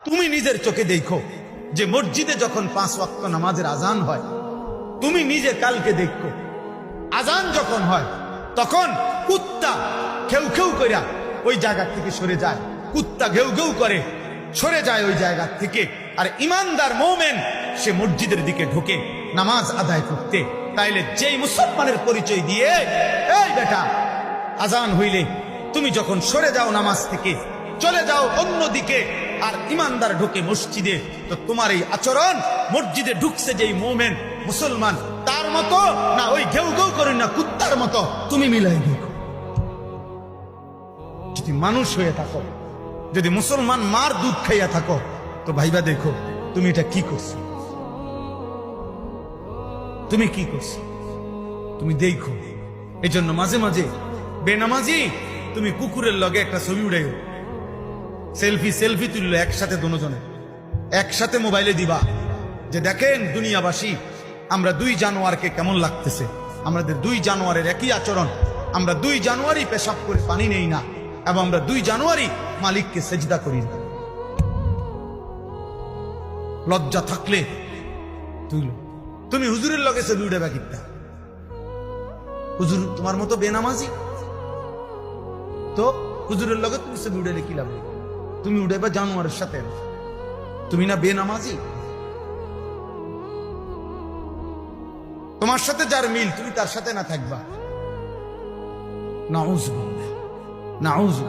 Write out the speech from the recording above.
তুমি নিজের চোখে দেখো যে মসজিদে যখন 5 ওয়াক্ত নামাজের আজান হয়, তুমি নিজে কালকে দেখো আজান যখন হয় তখন কুত্তা খেউ খেউ করে ওই জায়গা থেকে সরে যায়, কুত্তা ঘেউ ঘেউ করে সরে যায় ওই জায়গা থেকে। আর ইমানদার মুমিন সে মসজিদের দিকে ঢোকে নামাজ আদায় করতে। তাইলে যেই মুসলমানের পরিচয় দিয়ে এই বেটা আজান হইলে তুমি যখন সরে যাও নামাজ থেকে, চলে যাও অন্যদিকে, আর ইমানদার ঢোকে মসজিদে, তো তোমার এই আচরণ মসজিদে ঢুকছে যেই মুমিন মুসলমান তার মতো না ওই ঘেউ ঘেউ করে না কুত্তার মতো তুমি মিলাই দেখো। যদি মানুষ হয়ে থাকো, যদি মুসলমান মার দুধ খাইয়া থাকো, তো ভাইবা দেখো তুমি এটা কি করছো, তুমি কি করছো তুমি দেখো। এই জন্য মাঝে মাঝে বেনামাজি তুমি কুকুরের লগে একটা ছবি উড়াইও, সেলফি সেলফি তুললো একসাথে, দুজনে একসাথে মোবাইলে দিবা যে দেখেন দুনিয়াবাসী আমরা 2 জানুয়ারকে কেমন লাগতেছে, আমাদের 2 জানুয়ারের একই আচরণ, আমরা 2 জানুয়ারি পেশাব করে পানি নেই না, এবং আমরা 2 জানুয়ারি মালিককে সেজদা করি না। লজ্জা থাকলে তুইল, তুমি হুজুরের লগে ছবি উড়াবা কিতা? হুজুর তোমার মতো বেনামাজি, তো হুজুরের লগে তুমি ছবি উড়াইলে কি লাভ? তুমি উড়াইবা জানুয়ারের সাথে, তুমি না বেনামাজি? তোমার সাথে যার মিল তুমি তার সাথে না থাকবা। নাউজুবিল্লাহ, নাউজুবিল্লাহ।